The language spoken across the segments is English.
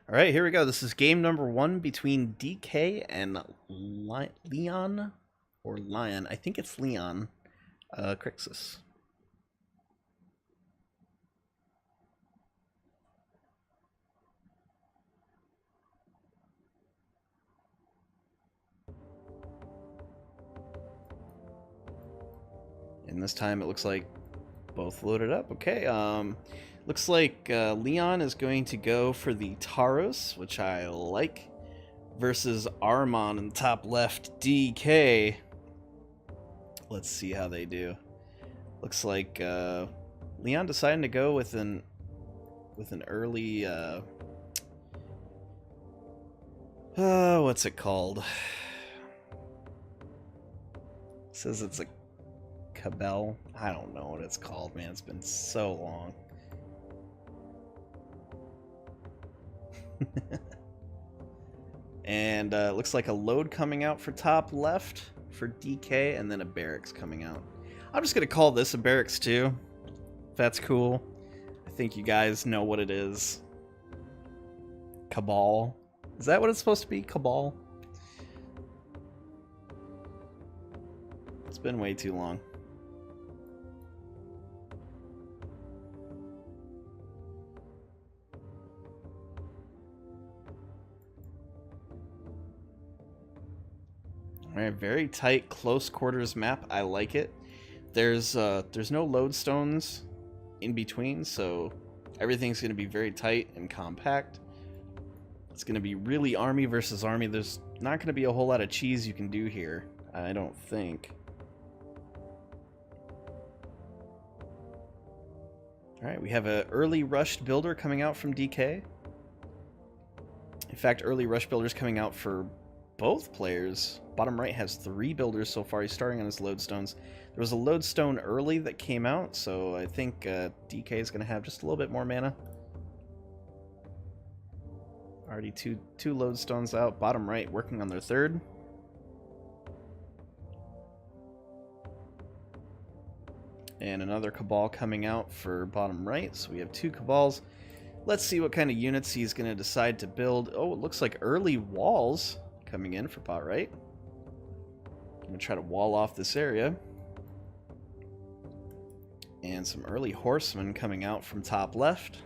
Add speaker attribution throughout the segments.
Speaker 1: All right, here we go. This is game number 1 between DeeKay and Lyon or Lyon. I think it's Lyon. Crixus. And this time it looks like both loaded up. Okay, looks like Lyon is going to go for the Taros, which I like, versus Armon in the top left, DeeKay. Let's see how they do. Looks like Lyon deciding to go with an early what's it called? It says it's a Cabell. I don't know what it's called, man. It's been so long. And looks like a load coming out for top left for DeeKay, and then a barracks coming out. I'm just gonna call this a barracks too. If that's cool. I think you guys know what it is. Cabal. Is that what it's supposed to be? Cabal? It's been way too long. Alright, very tight, close quarters map. I like it. There's no lodestones in between, so everything's going to be very tight and compact. It's going to be really army versus army. There's not going to be a whole lot of cheese you can do here, I don't think. Alright, we have an early rushed builder coming out from DeeKay. In fact, early rush builders coming out for both players. Bottom right has 3 builders so far. He's starting on his lodestones. There was a lodestone early that came out, so I think DeeKay is going to have just a little bit more mana. Already two lodestones out. Bottom right working on their 3rd. And another Cabal coming out for bottom right. So we have 2 Cabals. Let's see what kind of units he's going to decide to build. Oh, it looks like early walls coming in for pot right. I'm going to try to wall off this area. And some early horsemen coming out from top left.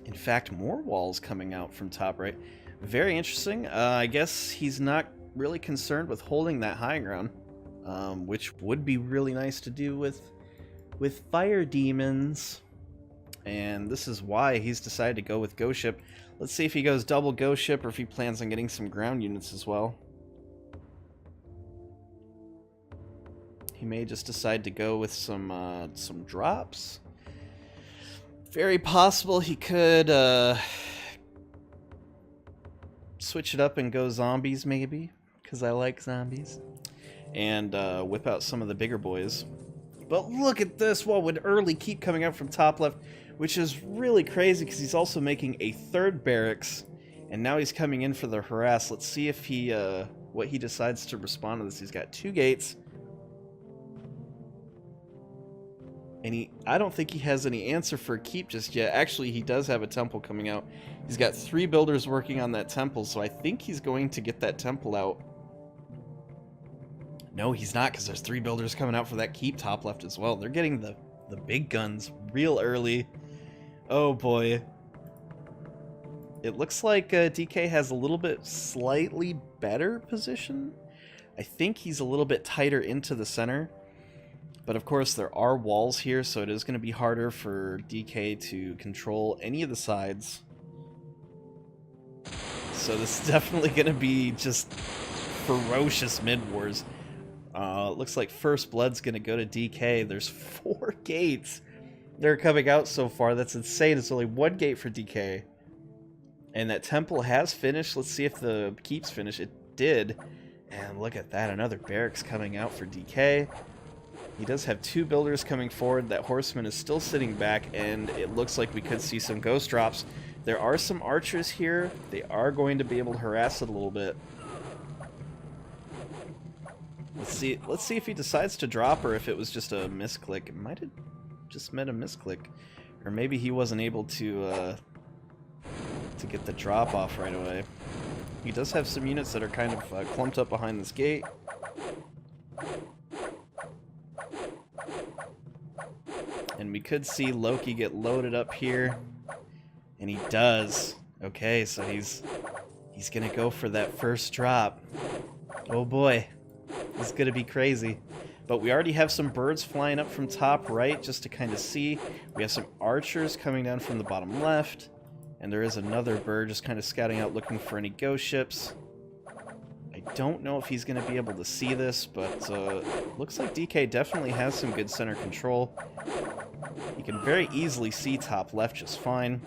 Speaker 1: In fact, more walls coming out from top right. Very interesting. I guess he's not really concerned with holding that high ground, which would be really nice to do with fire demons. And this is why he's decided to go with Ghost Ship. Let's see if he goes double Ghost Ship or if he plans on getting some ground units as well. He may just decide to go with some drops. Very possible he could switch it up and go zombies maybe, because I like zombies. And whip out some of the bigger boys. But look at this, what would early keep coming out from top left, which is really crazy because he's also making a 3rd barracks, and now he's coming in for the harass. Let's see if he, what he decides to respond to this. He's got 2 gates, and I don't think he has any answer for a keep just yet. Actually, he does have a temple coming out. He's got 3 builders working on that temple, so I think he's going to get that temple out. No, he's not, because there's 3 builders coming out for that keep top left as well. They're getting the big guns real early. Oh boy. It looks like DeeKay has a little bit slightly better position. I think he's a little bit tighter into the center. But of course there are walls here, so it is going to be harder for DeeKay to control any of the sides. So this is definitely going to be just ferocious mid-wars. Looks like first blood's gonna go to DeeKay. There's 4 gates that are coming out so far. That's insane. It's only 1 gate for DeeKay. And that temple has finished. Let's see if the keeps finish. It did. And look at that. Another barracks coming out for DeeKay. He does have 2 builders coming forward. That horseman is still sitting back, and it looks like we could see some ghost drops. There are some archers here. They are going to be able to harass it a little bit. Let's see if he decides to drop or if it was just a misclick. It might have just meant a misclick. Or maybe he wasn't able to get the drop off right away. He does have some units that are kind of clumped up behind this gate. And we could see Loki get loaded up here. And he does. Okay, so he's gonna go for that first drop. Oh boy. This is gonna be crazy. But we already have some birds flying up from top right just to kind of see. We have some archers coming down from the bottom left. And there is another bird just kind of scouting out looking for any ghost ships. I don't know if he's going to be able to see this, but looks like DeeKay definitely has some good center control. He can very easily see top left just fine.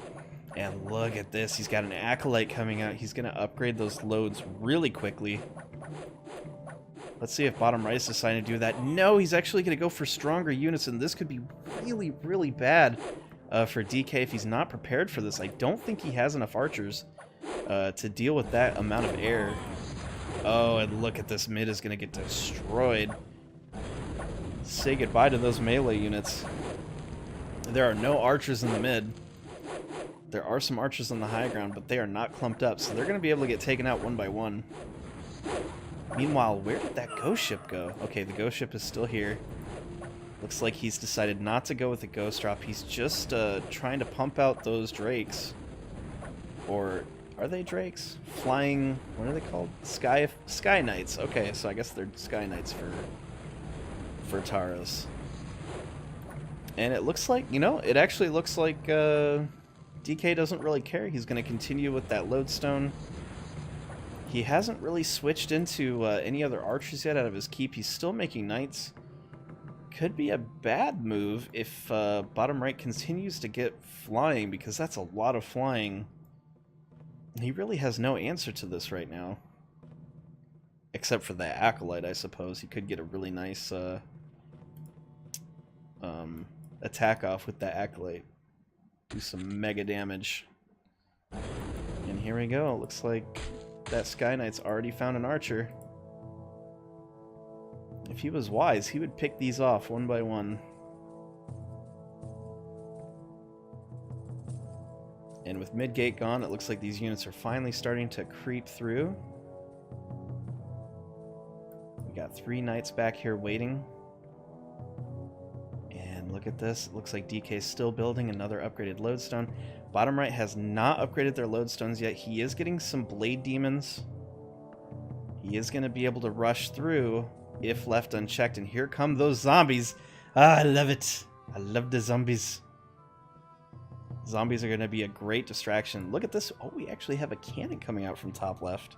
Speaker 1: And look at this, he's got an Acolyte coming out. He's going to upgrade those loads really quickly. Let's see if bottom right is deciding to do that. No, he's actually going to go for stronger units, and this could be really, really bad for DeeKay if he's not prepared for this. I don't think he has enough archers to deal with that amount of air. Oh, and look at this. Mid is going to get destroyed. Say goodbye to those melee units. There are no archers in the mid. There are some archers on the high ground, but they are not clumped up, so they're going to be able to get taken out one by one. Meanwhile, where did that ghost ship go? Okay, the ghost ship is still here. Looks like he's decided not to go with the ghost drop. He's just trying to pump out those drakes. Or are they drakes? Flying, what are they called? Sky Knights. Okay, so I guess they're Sky Knights for Taros. And it looks like, you know, it actually looks like DeeKay doesn't really care. He's going to continue with that lodestone. He hasn't really switched into any other archers yet out of his keep. He's still making knights. Could be a bad move if bottom right continues to get flying, because that's a lot of flying. He really has no answer to this right now. Except for that Acolyte, I suppose. He could get a really nice attack off with that Acolyte. Do some mega damage. And here we go. It looks like that Sky Knight's already found an archer. If he was wise, he would pick these off one by one. And with mid-gate gone, it looks like these units are finally starting to creep through. We got 3 knights back here waiting. And look at this. It looks like DeeKay is still building another upgraded lodestone. Bottom right has not upgraded their lodestones yet. He is getting some blade demons. He is going to be able to rush through if left unchecked. And here come those zombies. Ah, I love it. I love the zombies. Zombies are going to be a great distraction. Look at this. Oh, we actually have a cannon coming out from top left.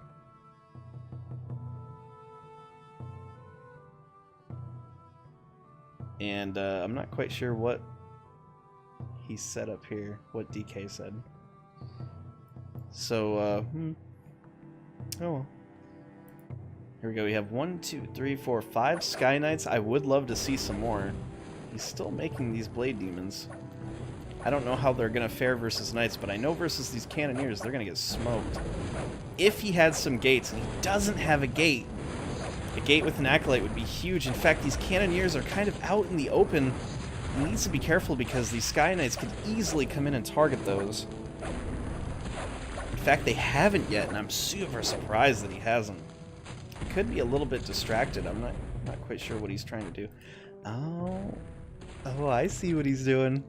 Speaker 1: And I'm not quite sure what he set up here, what DeeKay said. So, oh well. Here we go. We have 1, 2, 3, 4, 5 Sky Knights. I would love to see some more. He's still making these blade demons. I don't know how they're going to fare versus knights, but I know versus these cannoneers, they're going to get smoked. If he had some gates, and he doesn't have a gate with an Acolyte would be huge. In fact, these cannoneers are kind of out in the open. He needs to be careful because these Sky Knights could easily come in and target those. In fact, they haven't yet, and I'm super surprised that he hasn't. He could be a little bit distracted. I'm not quite sure what he's trying to do. Oh, I see what he's doing.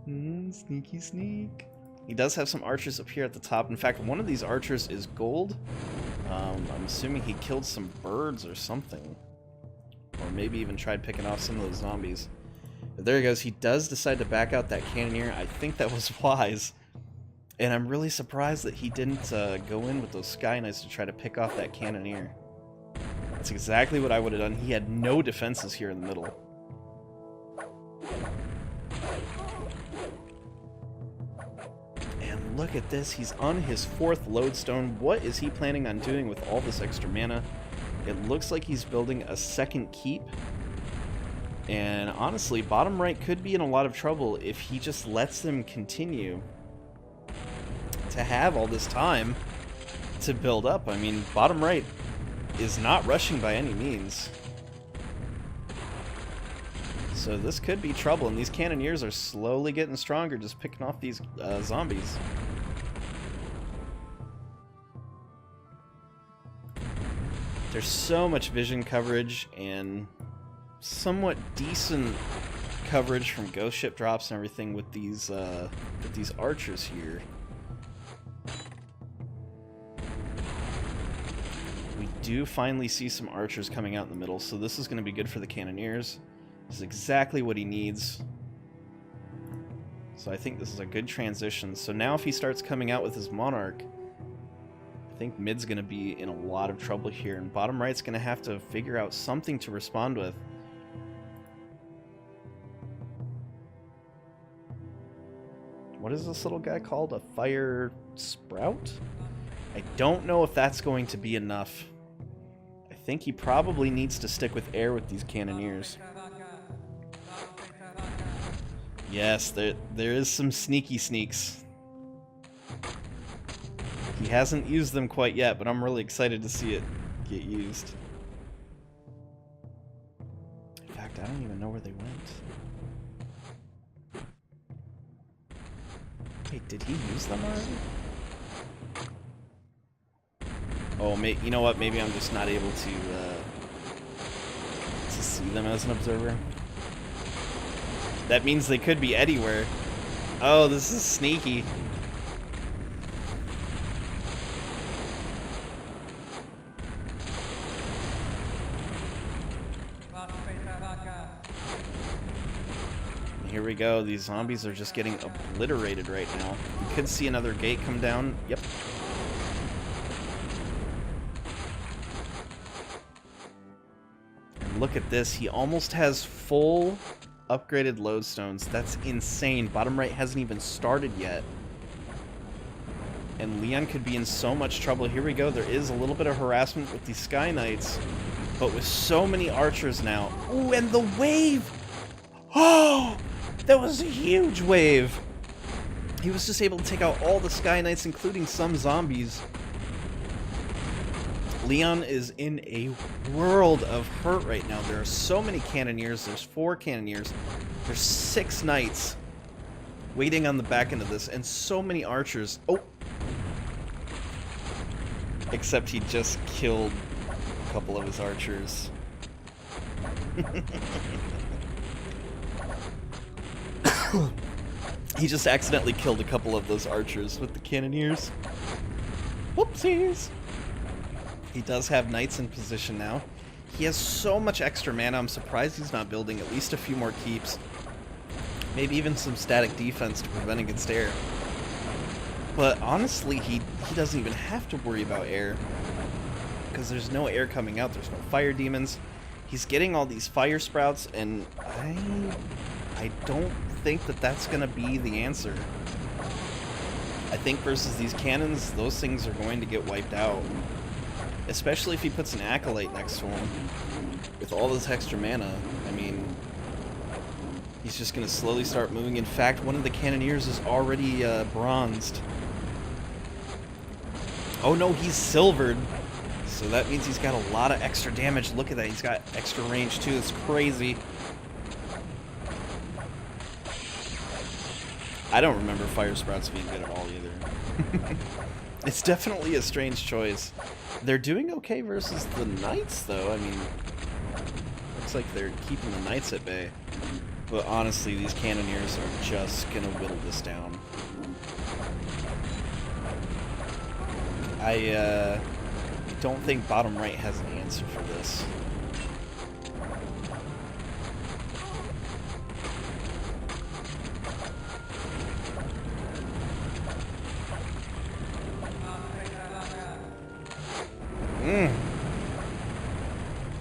Speaker 1: Sneaky sneak. He does have some archers up here at the top. In fact, one of these archers is gold. I'm assuming he killed some birds or something. Or maybe even tried picking off some of those zombies. But there he goes. He does decide to back out that cannoneer. I think that was wise. And I'm really surprised that he didn't go in with those Sky Knights to try to pick off that cannoneer. That's exactly what I would have done. He had no defenses here in the middle. And look at this. He's on his 4th lodestone. What is he planning on doing with all this extra mana? It looks like he's building a second keep. And honestly, bottom right could be in a lot of trouble if he just lets them continue to have all this time to build up. I mean, bottom right is not rushing by any means. So this could be trouble, and these cannoneers are slowly getting stronger, just picking off these zombies. There's so much vision coverage and somewhat decent coverage from ghost ship drops and everything with these archers here. We do finally see some archers coming out in the middle, so this is going to be good for the cannoneers. This is exactly what he needs. So I think this is a good transition. So now if he starts coming out with his monarch, I think mid's going to be in a lot of trouble here, and bottom right's going to have to figure out something to respond with. What is this little guy called? A fire sprout? I don't know if that's going to be enough. I think he probably needs to stick with air with these cannoneers. Yes, there is some sneaky sneaks. He hasn't used them quite yet, but I'm really excited to see it get used. In fact, I don't even know where they went. Wait, did he use them already? Oh, you know what? Maybe I'm just not able to see them as an observer. That means they could be anywhere. Oh, this is sneaky. Here we go. These zombies are just getting obliterated right now. You could see another gate come down. Yep. And look at this. He almost has full upgraded lodestones. That's insane. Bottom right hasn't even started yet. And Lyon could be in so much trouble. Here we go. There is a little bit of harassment with these Sky Knights. But with so many archers now. Ooh, and the wave! Oh! That was a huge wave! He was just able to take out all the Sky Knights, including some zombies. Lyon is in a world of hurt right now. There are so many cannoneers. There's 4 cannoneers. There's 6 knights waiting on the back end of this, and so many archers. Oh! Except he just killed a couple of his archers. He just accidentally killed a couple of those archers with the cannoneers. Whoopsies! He does have knights in position now. He has so much extra mana, I'm surprised he's not building at least a few more keeps. Maybe even some static defense to prevent against air. But honestly, he doesn't even have to worry about air. Because there's no air coming out, there's no fire demons. He's getting all these fire sprouts, and I don't think that that's going to be the answer. I think versus these cannons, those things are going to get wiped out. Especially if he puts an Acolyte next to him. With all this extra mana, I mean, he's just going to slowly start moving. In fact, one of the cannoneers is already bronzed. Oh no, he's silvered. So that means he's got a lot of extra damage. Look at that, he's got extra range too. It's crazy. I don't remember fire sprouts being good at all either. It's definitely a strange choice. They're doing okay versus the knights, though. I mean, looks like they're keeping the knights at bay. But honestly, these cannoneers are just gonna whittle this down. I don't think bottom right has an answer for this.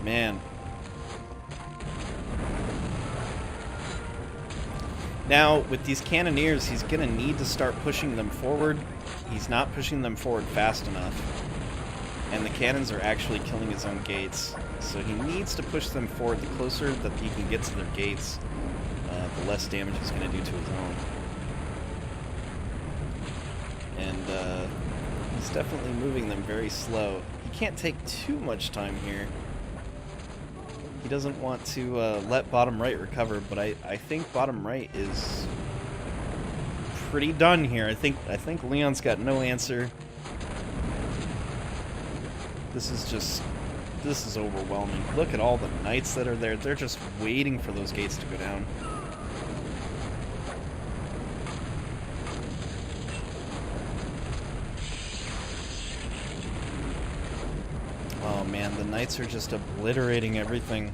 Speaker 1: Man. Now, with these cannoneers, he's going to need to start pushing them forward. He's not pushing them forward fast enough. And the cannons are actually killing his own gates. So he needs to push them forward. The closer that he can get to their gates, the less damage he's going to do to his own. And he's definitely moving them very slow. He can't take too much time here. He doesn't want to let bottom right recover, but I think bottom right is pretty done here. I think Lyon's got no answer. This is overwhelming. Look at all the knights that are there. They're just waiting for those gates to go down. Oh man, the knights are just obliterating everything.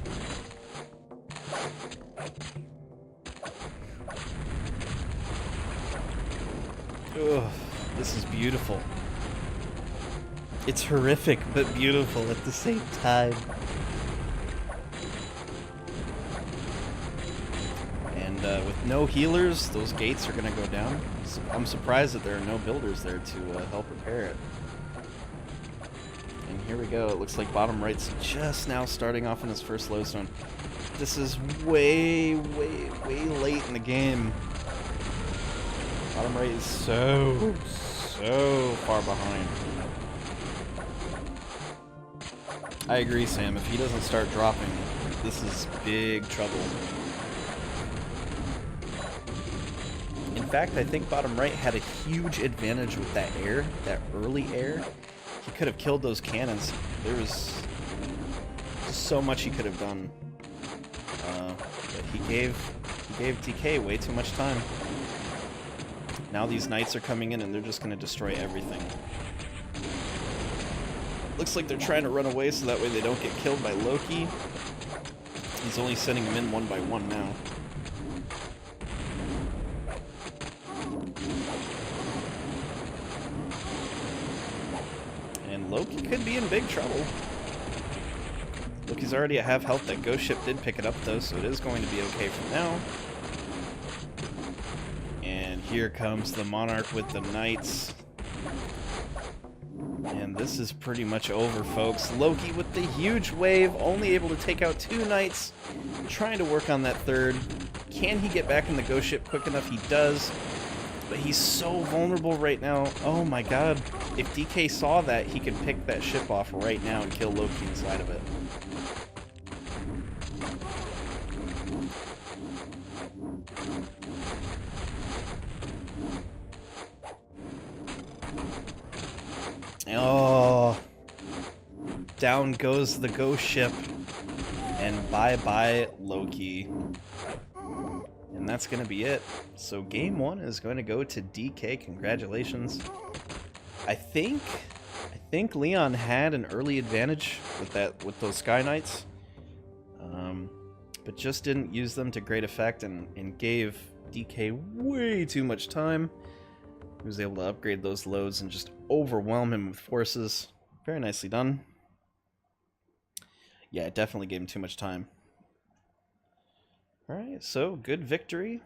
Speaker 1: Ugh, this is beautiful. It's horrific, but beautiful at the same time. And with no healers, those gates are going to go down. So I'm surprised that there are no builders there to help repair it. And here we go. It looks like bottom right's just now starting off in his first lodestone. This is way, way, way late in the game. Bottom right is so far behind. I agree, Sam. If he doesn't start dropping, this is big trouble. In fact, I think bottom right had a huge advantage with that air, that early air. He could have killed those cannons. There was so much he could have done. But he gave DeeKay way too much time. Now these knights are coming in and they're just going to destroy everything. Looks like they're trying to run away so that way they don't get killed by Loki. He's only sending them in one by one now. And Loki could be in big trouble. Loki's already at half health. That ghost ship did pick it up though, so it is going to be okay for now. And here comes the Monarch with the knights. And this is pretty much over, folks. Loki with the huge wave, only able to take out 2 knights. Trying to work on that third. Can he get back in the ghost ship quick enough? He does. But he's so vulnerable right now. Oh my god. If DeeKay saw that, he could pick that ship off right now and kill Loki inside of it. Oh, down goes the ghost ship, and bye-bye Loki. And that's going to be it. So game 1 is going to go to DeeKay. Congratulations. I think Lyon had an early advantage with those Sky Knights, but just didn't use them to great effect and gave DeeKay way too much time. He was able to upgrade those loads and just overwhelm him with forces. Very nicely done. Yeah, it definitely gave him too much time. Alright, so good victory.